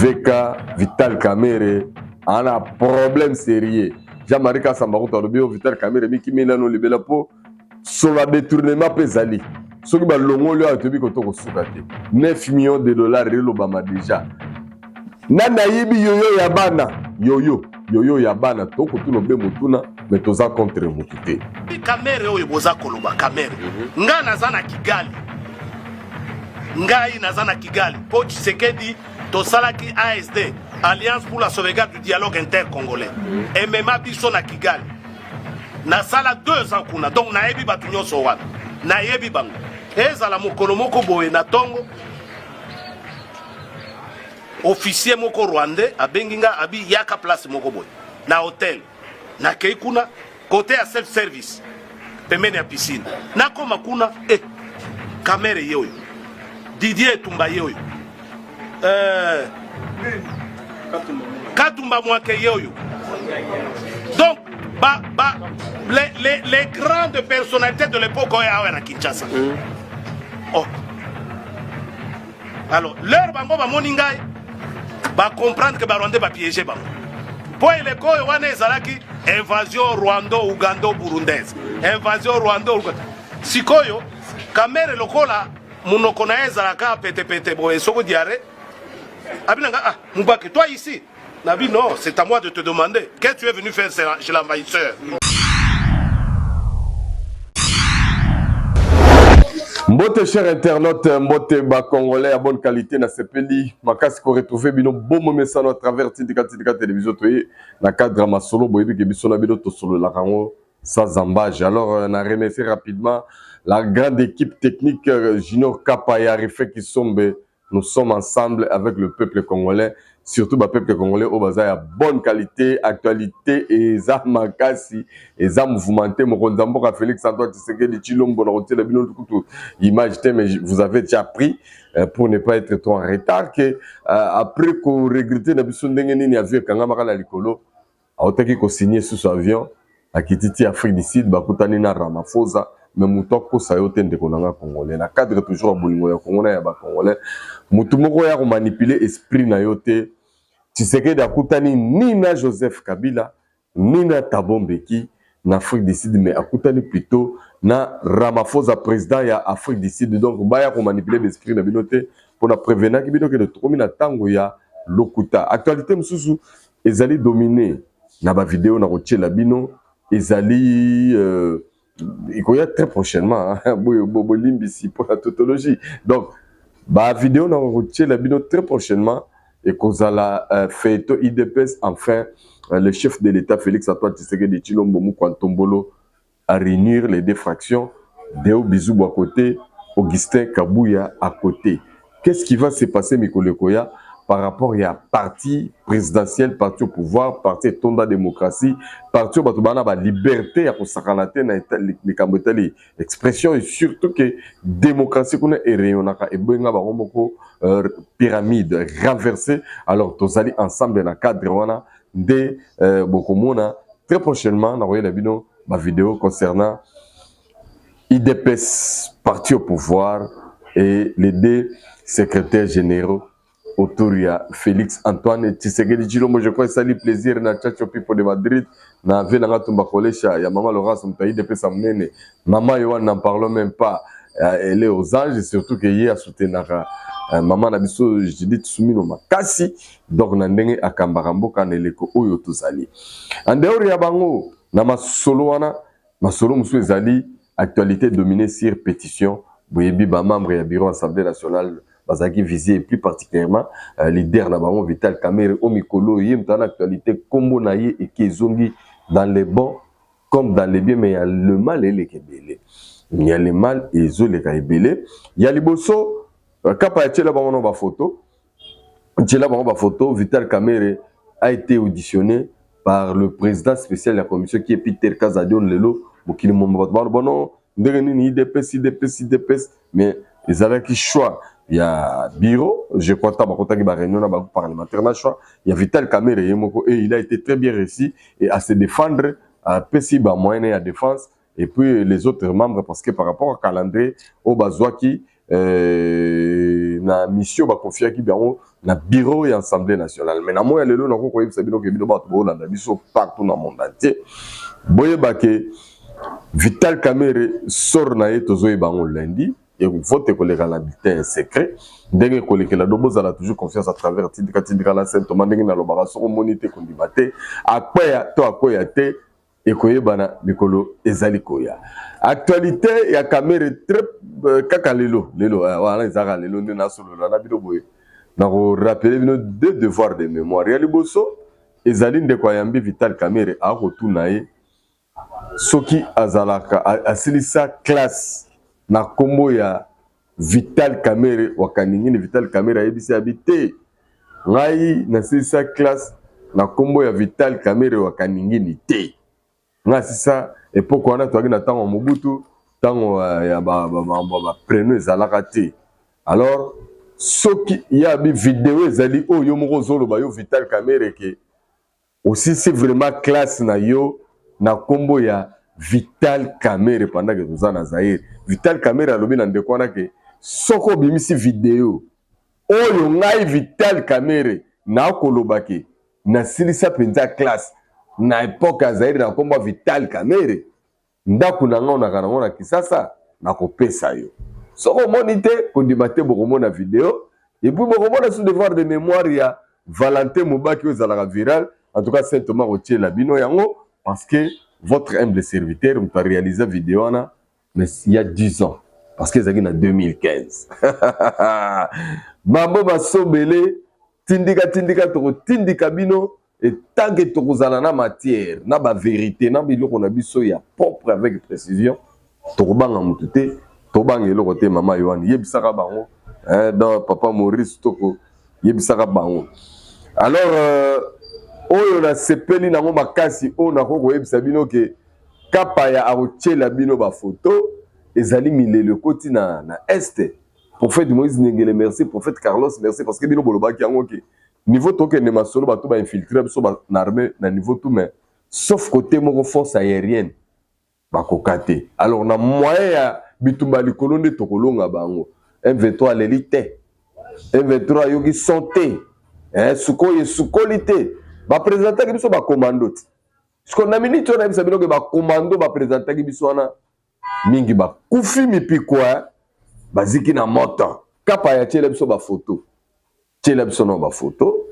VK Vital Kamerhe a un problème sérieux. Jean-Marie Kassambaruta Lobio Vital Kamerhe Miki Milano Libela po sur le détournement pesali. Ce qui va l'ongolio a été koto ko sukate. 9 millions de dollars l'Obama déjà. Nana yebi yoyo yabana yoyo yabana to ko tuno be mutuna mais toza contre mutute. Kamerhe oyo boza koloba Kamerhe. Nga nazana Kigali. Ngai nazana Kigali. Po Tshisekedi tosalaki ASD, Alliance pour la sauvegarde du dialogue intercongolais. MMA biso na Kigali. Na sala 2 ans kuna. Donc na yebi batu nyonso wana. Na yebi bango. Ezala mokolo moko boye na tongo. Officier moko rwandais abenginga abi yaka place moko boye. Na hotel. Na kei kuna côté ya self service. Pembeni ya piscine. Na koma kuna Kamerhe yoyo. Didier Tumba yoyo. Katumba Mwake yoyo. Donc les grandes personnalités de l'époque à Kinshasa. Oh. Alors leur bango ba moningai ba comprendre que ba Rwanda ba piéger bango. Pour les koyo wana ezalaki invasion Rwando-Ugando burundaise. Invasion Rwando-Uganda. Sikoyo Kamerhe lokola munoko na ezalaka pete boye soko diare. Abinanga Moubake, toi ici. Nabi non, c'est à moi de te demander. Qu'est-ce que tu es venu faire chez l'envahisseur? Mbote cher internaute, mbote ba congolais à bonne qualité na sepeli makasi ko retrouver bino bon moment à travers Tindika télévision toye na cadre ma solo boyebi ke biso na bino to solo la rango sans embâche. Alors on a remercié rapidement la grande équipe technique Junior Kapaya Refait qui sombe. Nous sommes ensemble avec le peuple congolais, surtout le peuple congolais au bazar à bonne qualité, actualité et za makasi et za mouvementé. Mokonzamboka Félix Antoine Tshisekedi Tshilombo na route la bino tout image mais vous avez déjà pris pour ne pas être trop en retard que après qu'on regrettait na biso ndenge nini avion kanga makala likolo aotaki ko signer sous avion à Kititi Afrique du Sud bakutani na Ramaphosa. Mais moutoko sayote ndeko nanga congolais na cadre toujours bolingo ya congolais ya ba congolais mutu moko ya ko manipuler esprit na yote Tshisekedi akutani ni na Joseph Kabila ni na Thabo Mbeki na Afrique du Sud mais akutani plutôt na Ramaphosa président ya Afrique du Sud. Donc baya ko manipuler l'esprit na binote pour na prévenir ki binote de tromi na tango ya lokuta actualité msusu ezali dominer na ba vidéo na kotiela bino ezali il y a très prochainement Bolimbisi pour la tautologie. Donc, la vidéo n'a retiré la vidéo très prochainement et qu'on a la feuilleton IDPS. Enfin, le chef de l'État Félix Antoine Tshisekedi Tshilombo Mukwantombolo à réunir les deux fractions, Deo Bizou à côté, Augustin Kabouya à côté. Qu'est-ce qui va se passer, Mikole Koya, par rapport à parti présidentiel, parti au pouvoir, parti Tonda démocratie, parti au Batubana, la liberté à Kosakanate, l'expression et surtout que démocratie qu'on est rayonnaka et benga baromoko pyramide renversée. Alors tous allez ensemble dans le cadre de Bokomona. Très prochainement, on va voir la vidéo concernant IDPS, parti au pouvoir et les deux secrétaires généraux. Autour de Félix Antoine Tshisekedi Tshilombo, je crois que ça lui plaisir na Chacho People de Madrid, na ville na Tumba Kolesha, ya maman Laurence Mtaï de Pessamnene, maman Yohan n'en parlons même pas, elle est aux anges, et surtout que hier a soutenu maman Nabiso, je dis Tsumino Makasi, donc Nandenge Akambarambo Kaneleko Oyo Tuzali. En dehors ya bango, na masolo wana, masolo musu ezali, actualité dominée sur pétition, boyebi ba membre ya bureau Assemblée nationale. Bazaki visé et plus particulièrement leader na bango Vital Kamerhe Omikolo yem dans l'actualité combo naie et Kezongi dans les bons comme dans les biens mais il y a le mal et les kebele. Il y a le mal et les kebele. Il y a les bosso kapa tchela bango ba photo. Tchela bango ba photo Vital Kamerhe a été auditionné par le président spécial de la commission qui est Peter Kazadion Lelo Mokili Momba bono ndenge ni IDPS mais ils avaient qui choix. Il y a Biro, je crois que il y a réunion parlementaire, il y a Vital Kamerhe et il a été très bien réussi et à se défendre, à PCB moyen à défense et puis les autres membres parce que par rapport au calendrier, au Bazouaki, na mission ba confier ki bango na bureau et assemblée nationale. Mais na moya lelo na ko yebisa bino ke bino ba to landa biso partout dans le monde entier. Boye ba ke Vital Kamerhe sort na ye tozo bango lundi et vote ko le la bulletin secret. Ndenge ko le la dobo za la toujours confiance à travers tindika la saint Thomas ndenge na lobaka so monité ko ndibate akwaya to akwaya te ekoyebana mikolo ezali koya. Actualité ya Kamerhe très kaka lelo wana ezaka lelo nde na solo na bino boye na ko rappeler bino deux devoirs de mémoire ya liboso ezali ndeko yambi Vital Kamerhe a rotuna ye soki azalaka asilisa classe na kombo ya Vital Kamerhe wakaningini Vital Kamerhe ayebisi habité ngai nasilisa classe na kombo ya Vital Kamerhe wakaningini te nga sisa epoque wana toaki na tango Mobutu tango ya ba preno ezalaka te. Alors soki ya bi vidéo ezali oyo moko zoloba yo Vital Kamerhe ke aussi c'est vraiment classe na yo na kombo ya Vital Kamerhe pendant que toza na Zaire. Vital Kamerhe alobi na ndeko wana ke soko bimisi vidéo oyo ngai Vital Kamerhe na koloba ke na silisa penza classe na époque ya Zaire na kombo Vital Kamerhe ndako na nga onaka nango na Kisasa na kopesa yo soko omoni te kondima te bokomona vidéo et puis bokomona sous devoir de mémoire ya Valentin Mobaki oyo ezalaka viral. En tout cas Saint Thomas Rotier la bino yango parce que votre humble serviteur m'a réalisé vidéo wana mais il y a 10 ans parce que ezalaki na 2015 mambo basobele tindika toko tindika bino et tant que tokozala na matière na ba vérité na biloko na biso ya propre avec précision tokobanga mutu te tobanga eloko te mama Yohani yebisaka bango dans papa Maurice toko yebisaka bango. Alors oyo na sepeli nango makasi o na ko yebisa bino ke kapaya arotiela bino ba photo ezali milele koti na este prophète Moïse Nengele merci prophète Carlos merci parce que bino bolobaki yango ke niveau toke ne masolo bato ba infiltrer biso ba armée na niveau tout mais sauf côté moko force aérienne ba kokate. Alors na moyen ya bitumba likolo nde tokolonga bango M23 l'élite M23 yoki santé sukolite ba présenter ki biso ba commando ti ce na minute on a bisa bino ke ba commando ba présenter ki biso wana mingi ba kufi mipikwa baziki na moto kapa ya tiela biso ba photo tiela biso na ba photo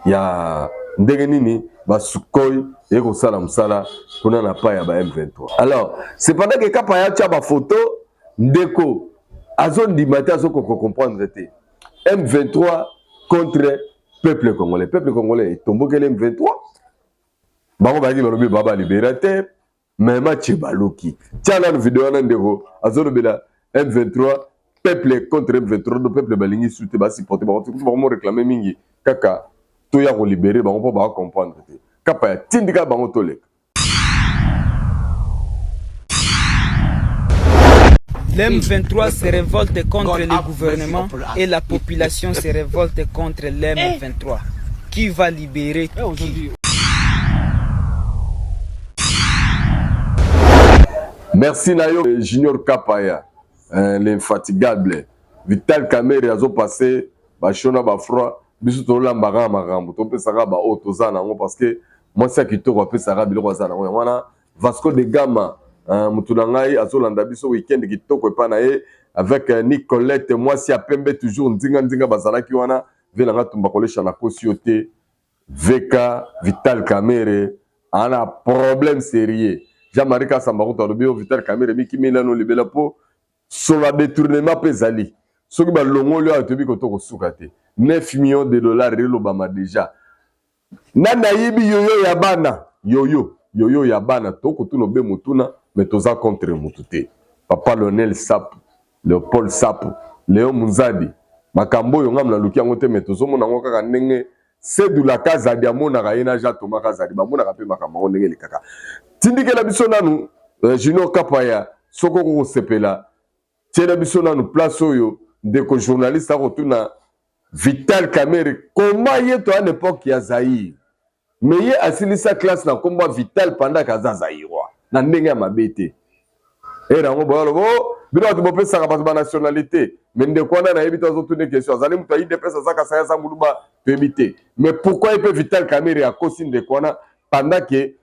ya ndenge nini ba sukoi eko sala msala kuna na pa ya ba M23. Alors c'est pendant que kapa ya tia ba photo ndeko azon di matin azoko comprendre te M23 contre peuple congolais. Peuple congolais est tombé quel M23. Bango bagi balobi baba libérateur mais match baloki. Tiens la vidéo na ndeko azolo bela M23 peuple contre M23 do peuple balingi soute ba supporter ba vraiment réclamer mingi kaka to ya ko libérer bango po ba comprendre te. Kapa ya tindika bango toleka. L'M23 se révolte contre le gouvernement et la population se révolte contre l'M23. Qui va libérer qui? Merci Nayo Junior Kapaya, l'infatigable. Vital Kamerhe azo passé, bachona bafroid, biso to lambara marambo, to pesaka ba otoza nango parce que moi ça qui to pesaka biloko za nango. Wana Vasco de Gama Moutounangai, Azolanda Biso week-end qui toko panaye avec Nicolette, moi si à Pembe toujours Ndinga Bazala qui wana, Velanga Tumbakole Chanako Siote, VK, Vital Kamerhe, on a problème sérieux. Jean-Marie Kassambarou Talobio, Vital Kamerhe, Miki Milano Libela Po, sur la détournement pesali. Ce qui va longo lui a été Kotoko Soukate. 9 millions de dollars, Relobama déjà. Nana Yibi Yoyo Yabana, Yoyo Yabana, Toko Tunobe Mutuna. Mais toza contre Mutute. Papa Lionel Sap, Léopold Sap, Léon Mouzadi, Makambo Yongam la Luki Angote, mais tozo mon angoka nenge, c'est de la casa diamona raina jato makazadi, bamona rape Makambo nenge le kaka. Tindike la bisona nous, Junior Kapaya, Soko Sepela, tiens bisona nous place oyo, deko journaliste a retourna Vital Kamerhe, comment y est à l'époque ya Zaïre, mais y a sa classe na combat Vital pendant kaza Zaïre. Na ndenge ya mabete. Et rango boyalo bo bino bato bopesaka bato banationalité mais ndeko wana nayebi te azotuna question azali moto aidps azaka saya za muluba toyebi te mais pourquoi epe Vital Kamerhe akosi ndeko wana pendant que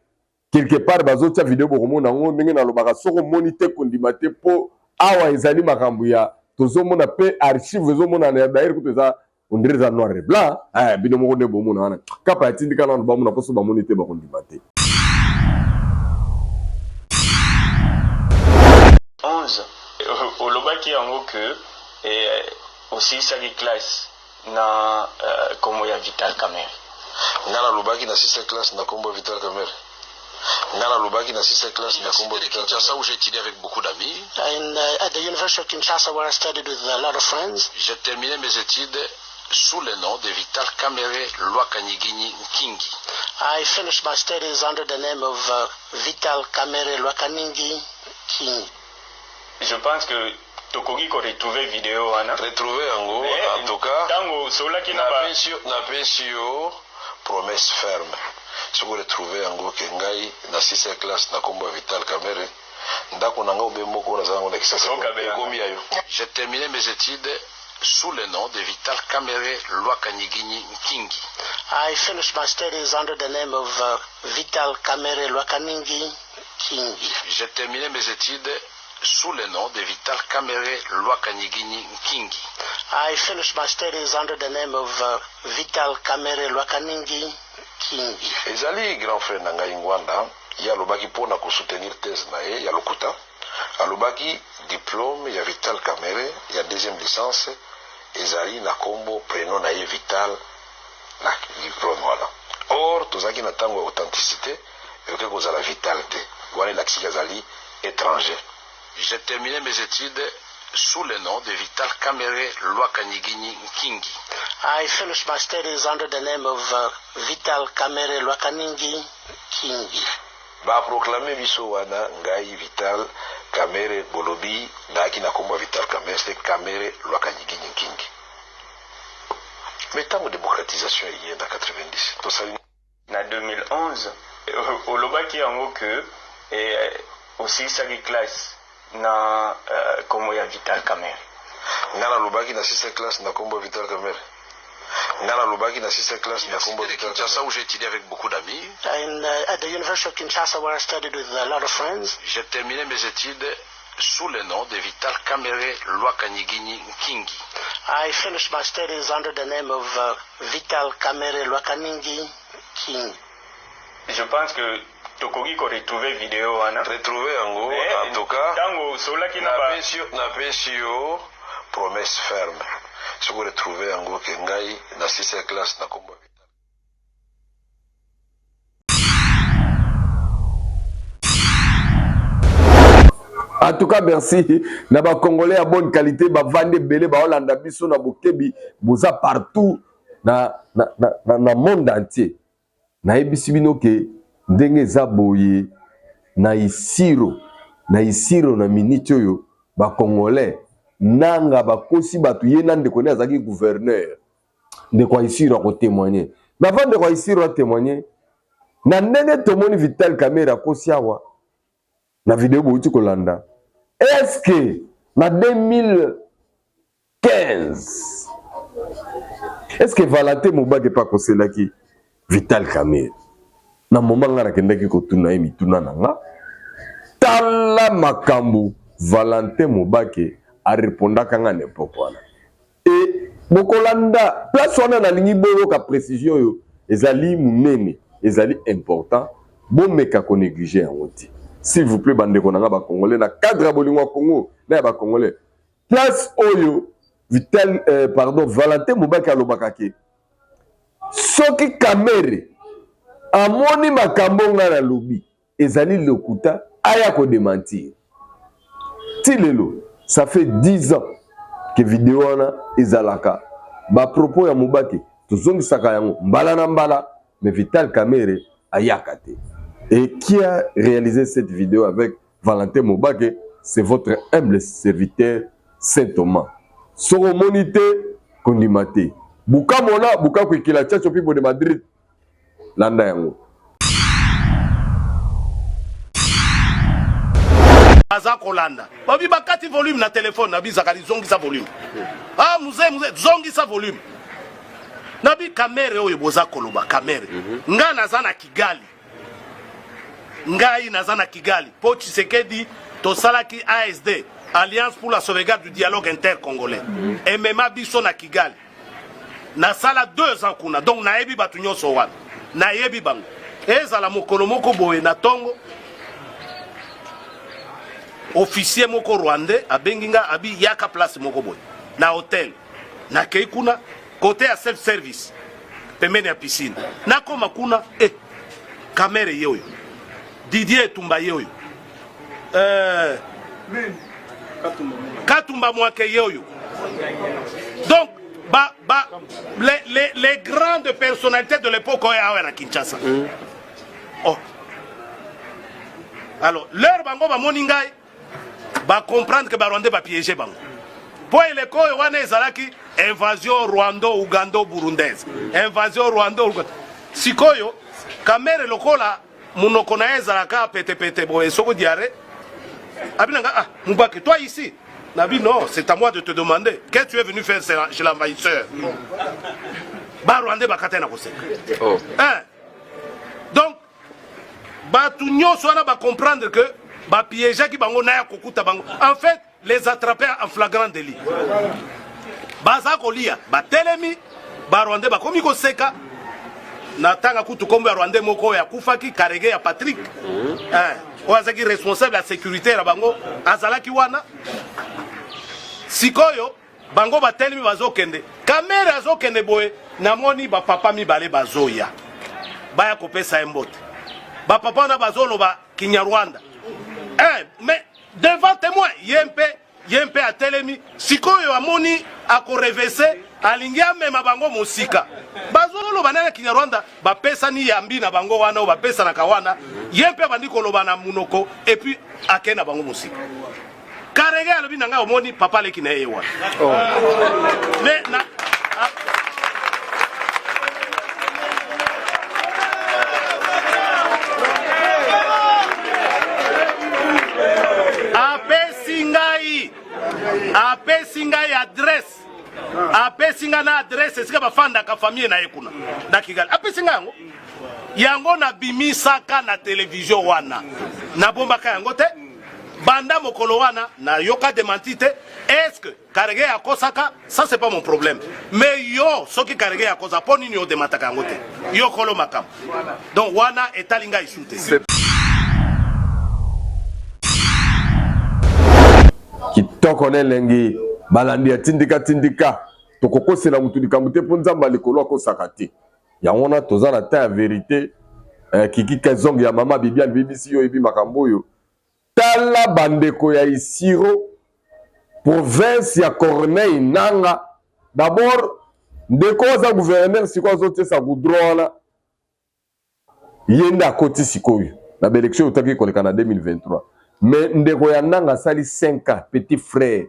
quelque part bazotia video bokomona yango ndenge nalobaka soko omoni te kondima te mpo awa ezali makambo ya tozomona mpe archive ezomonana daire kutu eza ondire eza noir et blanc bino moko nde bomona wana kapa yatindika nano bamona mposo bamoni te bakondima te 11 olobaki yango que aussi sali classe na kombo ya Vital Kamerhe nga nalobaki na 6e classe na kombo ya Vital Kamerhe nga nalobaki na 6e classe na kombo ya Kinshasa où j'ai étudié avec beaucoup d'amis at the University of Kinshasa where I studied with a lot of friends. J'ai terminé mes études sous le nom de Vital Kamerhe Lwakanyigini Nkingi. I finished my studies under the name of Vital Kamerhe Lwakaningi Kingi. Je pense que tokoki ko retrouver vidéo wana retrouver yango en tout cas tango solaki na pension promesse ferme soko retrouver yango ke ngai na 6e classe na kombo ya Vital Kamerhe ndako nanga obe moko na zango na kisasa komi ayo. J'ai terminé mes études sous le nom de Vital Kamerhe Lwakanyigini Nkingi. I finished my studies under the name of Vital Kamerhe Lwakaningi Kingi. J'ai terminé mes études sous le nom de Vital Kamerhe Lwakanyigini Nkingi. I finished my studies under the name of Vital Kamerhe Lwakaningi Kingi. Ezali grand frère na ngai ngwanda ya lobaki pona ko soutenir thèse na ye ya lokuta alobaki diplôme ya Vital Kamerhe ya deuxième licence ezali na kombo prénom na ye Vital na diplôme wala. Or tozaki na tango authenticité et que kozala Vital te wana laksi ezali étranger. J'ai terminé mes études sous le nom de Vital Kamerhe Lwakanyigini Nkingi. I finished my studies under the name of Vital Kamerhe Lwakaningi Kingi. Ba proclamer biso wana ngai Vital Kamerhe bolobi naki na kombo Vital Kamerhe c'est Kamerhe Lwakanyigini Nkingi. Mais tango démocratisation y est en 90 to sali na 2011 olobaki yango que aussi sali classe na kombo ya Vital Kamerhe nga nalobaki na 6e classe na kombo ya Vital Kamerhe nga nalobaki na 6e classe na kombo ya Vital Kamerhe où j'ai étudié avec beaucoup d'amis at the University of Kinshasa where I studied with a lot of friends. J'ai terminé mes études sous le nom de Vital Kamerhe Lwakanyigini Nkingi. I finished my studies under the name of Vital Kamerhe Lwakaningi Kingi. Je pense que tokoki ko retrouver vidéo wana retrouver yango en tout cas tango solaki na pension promesse ferme soko retrouver yango ke ngai na 6e classe na kombo. En tout cas, merci. Na ba Congolais à bonne qualité, ba vande belé, ba Hollanda biso na bokebi, boza partout na monde entier. Na ebisi bino ke ndenge za boye na isiro na minute oyo ba Congolais nanga ba kosi batu ye nande kone azaki gouverneur de quoi isiro ko témoigner. Mais avant de quoi isiro a témoigner, na ndenge tomoni Vital Kamerhe kosi awa na vidéo bouti kolanda. Est-ce que na 2015 est-ce que Valentin Mobake pas koselaki Vital Kamerhe na moment ngana kendaki kotuna ye mituna nanga tala makambo Valentin Mobake a répondaka nga n'importe quoi et bokolanda place wana na lingi boyo ka précision yo ezali munene ezali important bon meka ko négliger yango ti. S'il vous plaît, bande konanga ba Congolais na cadre bolingo Congo na ba Congolais. Place oyo Valentin Mobake alobaka ke soki Kamerhe amoni makambo nga na lobi ezali lokuta aya ko démentir. Tilelo, ça fait 10 ans que vidéo wana ezalaka. Ba propos ya Mobake tozongisaka yango mbala na mbala mais Vital Kamerhe ayakate. Et qui a réalisé cette vidéo avec Valentin Mobake, c'est votre humble serviteur Saint Thomas. Soromonité, Kondimate. Buka mona, buka kwikila tchacho pipo de Madrid. Landa yango. baza kolanda babi bakati volume na telefone nabi zakali zongi sa volume ah muze zongi sa volume nabi kamere oyo boza koloba kamere nga naza na Kigali ngai naza na Kigali po Tshisekedi tosalaki ASD Alliance pour la sauvegarde du dialogue intercongolais MMA biso na Kigali na sala 2 ans kuna donc nayebi batu nyonso wana nayebi bango ezala mokolo moko boye na tongo officier moko rwandais abenginga abi yaka place moko boye na hotel na kei kuna côté ya self service pembeni ya piscine nakoma kuna kamere yoyo Didier Tumba yoyo Katumba Mwake yoyo donc les grandes personnalités de l'époque à Kinshasa. Oh. Alors, leur bango ba moningai ba comprendre que ba Rwanda ba piéger bango. Pour les ko wana ezalaki invasion Rwando-Ugando burundaise. Invasion Rwando-Uganda. Sikoyo kamere lokola munoko na ezalaka pete boye soko diare. Abinanga ah Mubake toi ici. Nabi, non, c'est à moi de te demander. Qu'est-ce que tu es venu faire chez l'envahisseur? Rwandais bakatena kose. Hein? Donc, tout le monde va comprendre que piéger qui bango na kokuta bango. En fait, les attraper en flagrant délit. Baza kolia, telemi, Rwandais bakomi koseka. Natanga kutu kombo ya Rwandais moko ya kufaki karege ya Patrick. Oazaki responsable de la sécurité la bango azalaki wana. Sikoyo bango batelemi bazokende kamera azokende boye namoni ba papa mibale bazoya baya kopesa embote ba papa na bazoloba Kinyarwanda mais devant témoin yempe atelemi sikoyo amoni akorevese alingia mema bango musika bazoloba na Kinyarwanda bapesa ni yambi na bango wana bapesa na kawana yempe bandiko loba na munoko et puis akena bango musika Karege alobi nanga omoni papa leki na yewa. Mais na apesingai adresse. Apesinga na adresse sika bafanda ka famille na yekuna. Na Kigali. Apesinga yango. Yango na bimisaka na television wana. Na bombaka yango te. Banda mokolo wana na yoka démenti te. Est-ce que Karege ya kosaka? Ça c'est pas mon problème. Mais yo soki Karege ya kosa poni ni yo demataka yango te. Yo kolo makam. Donc wana etalinga isute. Kitoko lengi balandi ya tindika tokokosela mutu likamute po nzamba likolo akosaka te. Yango na toza na ta vérité kiki kezong ya mama Bibiane BBC yo ebi makambo yo. Tala bandeko ya Isiro province ya Corneille Nanga d'abord ndeko za gouverneur siko azote sa goudron yenda koti sikoyo na élection utaki koleka na 2023 mais ndeko ya Nanga sali 5 ans petit frère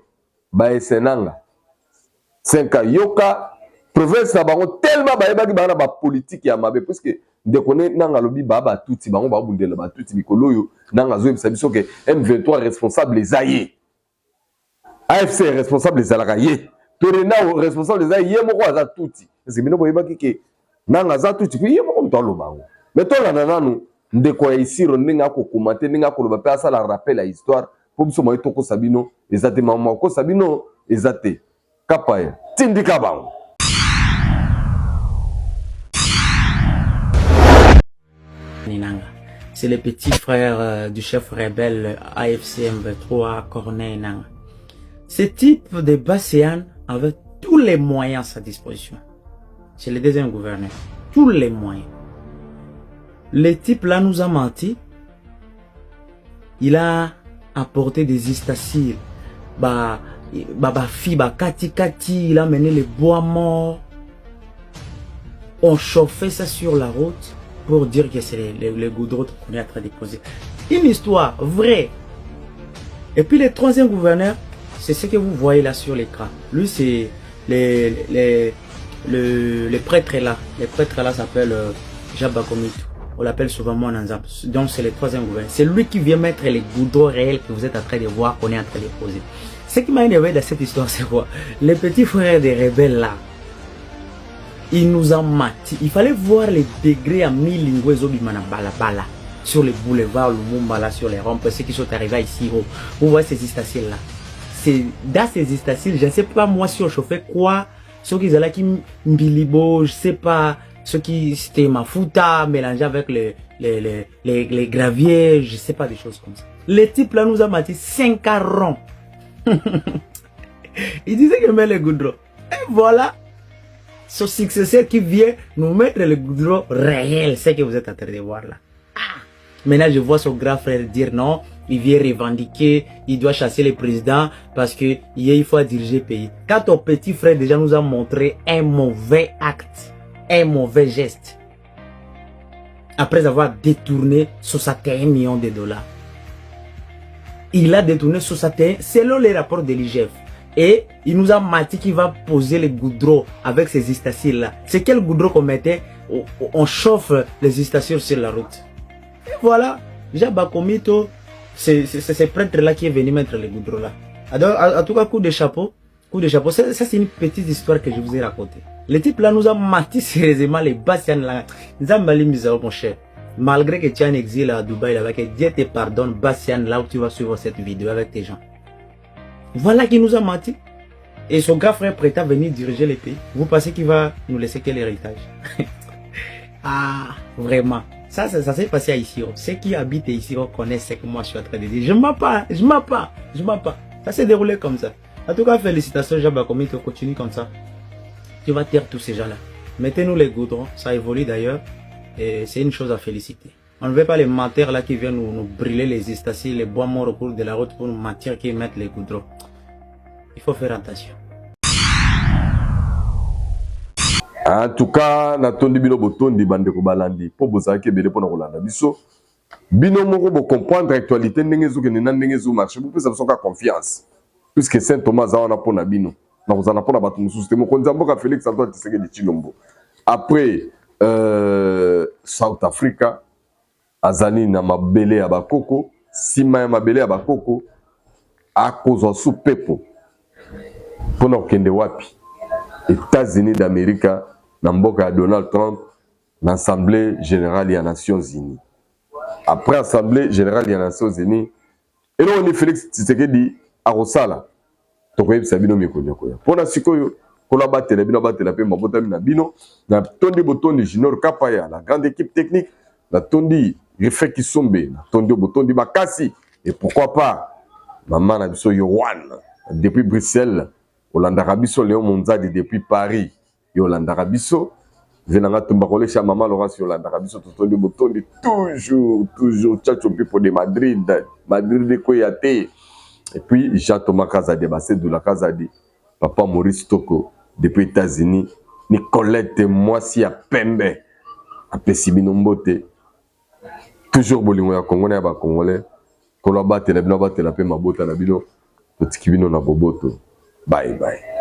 ba esenanga 5 ans yoka province na bango tellement bayebaki bana ba politique ya mabe puisque ndeko Nanga lobi baba tuti bango ba bundela ba tuti mikolo yo Nanga zo ebisa biso ke M23 responsable ezaye AFC responsable ezalaka ye Torena responsable ezaye ye moko aza tuti parce que bino boyebaki ke Nanga aza tuti puis ye moko mtalo bango mais tola nananu ndeko ya Isiro ndinga ko commenter ndinga ko loba pe asala rappel à histoire po biso moyo toko sabino ezate mama ko sabino ezate kapaya tindika bango. C'est le petit frère du chef rebelle AFC M23, Corneille Nanga. Ce type de Basséane avait tous les moyens à sa disposition. C'est le deuxième gouverneur. Tous les moyens. Le type là nous a menti. Il a apporté des ustensiles. Kati, il a mené les bois morts. On chauffait ça sur la route pour dire que c'est les goudrons qu'on est en train de poser. Une histoire vraie. Et puis le troisième gouverneur, c'est ce que vous voyez là sur l'écran. Lui, c'est le prêtre là. Le prêtre là s'appelle Jabakomitu. on l'appelle souvent mon ensemble. Donc c'est le troisième gouvernement. C'est lui qui vient mettre les goudrons réels que vous êtes en train de voir qu'on est en train de poser. Ce qui m'a énervé dans cette histoire, c'est quoi? Les petits frères des rebelles là, ils nous ont mati. Il fallait voir les degrés à Milingwe Zobimana Balabala sur les boulevards Lumumba là, sur les rampes, ceux qui sont arrivés ici. Vous voyez ces stations là. C'est dans ces stations, je ne sais pas moi si on chauffait quoi, ceux qui allaient qui mbilibo, je sais pas, ceux qui c'était mafuta mélangé avec les graviers, je sais pas, des choses comme ça. Les types là nous ont mati 5 ronds. Il disait que met les goudrons. Et voilà, ce successeur qui vient nous mettre les goudrons réels, c'est que vous êtes en train de voir là. Ah. Maintenant, je vois son grand frère dire non, il vient revendiquer, il doit chasser le président parce que il faut diriger le pays. Quand ton petit frère déjà nous a montré un mauvais acte, un mauvais geste, après avoir détourné 61 millions de dollars. Il a détourné 61 selon les rapports de l'IGF. Et il nous a menti qu'il va poser les goudrons avec ces stations là. C'est quel goudron qu'on mettait? On chauffe les stations sur la route. Et voilà, Jabba Komito, c'est ce prêtre là qui est venu mettre les goudrons là. Alors, en tout cas, coup de chapeau. Ça c'est une petite histoire que je vous ai racontée. Le type là nous a menti sérieusement, les Bassian là. Nous a mal mis mon cher. Malgré que tu es en exil à Dubaï là, que Dieu te pardonne, Bassian, là où tu vas suivre cette vidéo avec tes gens. Voilà qui nous a menti. Et son grand frère prêt à venir diriger le pays. Vous pensez qu'il va nous laisser quel héritage? Ah, vraiment. Ça s'est passé à Isiro. Ceux qui habitent ici connaissent ce que moi je suis en train de dire. Je ne mens pas. Ça s'est déroulé comme ça. En tout cas, félicitations, Jabba Komito, continue comme ça. Tu vas taire tous ces gens-là. Mettez-nous les goudrons. Ça évolue d'ailleurs. Et c'est une chose à féliciter. On ne veut pas les menteurs là qui viennent nous brûler les stations, les bois morts au cours de la route pour nous mentir qu'ils mettent les goudrons. Il faut faire attention. En tout cas, natondi bino botondi bande ko balandi po bozaki bele pona kolanda biso. Bino moko bo comprendre actualité ndenge zo ke nena ndenge zo marché pour ça soka confiance. Puisque Saint Thomas a na pona bino. Na kozana pona batu mususu te mo konza mboka Félix Antoine Tshisekedi Tshilombo. Après South Africa azali na mabele ya bakoko, sima ya mabele ya bakoko akozwa sous pepo. Pona okende wapi? États-Unis d'Amérique, na mboka ya Donald Trump, na Assemblée Générale des Nations Unies. Après Assemblée Générale des Nations Unies, et là on est Félix Tshisekedi à Rosala. Tokoyeb sabino mikonya koya. Pona sikoyo kola batela bino batela pe mabota na bino na tondi botondi Junior Kapaya, la grande équipe technique, na tondi Refek Kisombe, na tondi botondi Bakasi et pourquoi pas maman na biso Yowan depuis Bruxelles. Olanda Rabiso Léon Monzadi depuis Paris. Yolanda Rabiso. Venanga Tumbakole chez Maman Laurence Yolanda Rabiso. Totondi Botondi. Toujours. Tchatcho Pipo de Madrid. Madrid de Koyate. Et puis, Jean-Thomas Kazadi. Bassé de la Kazadi. Papa Maurice Toko. Depuis États-Unis. Nicolette Moisi à Pembe. A Pessibino Mbote. Toujours Bolingo ya Congolais à Congolais. Kolabate la bino bate la pe mabota la bino. Totikibino na boboto. Bye bye.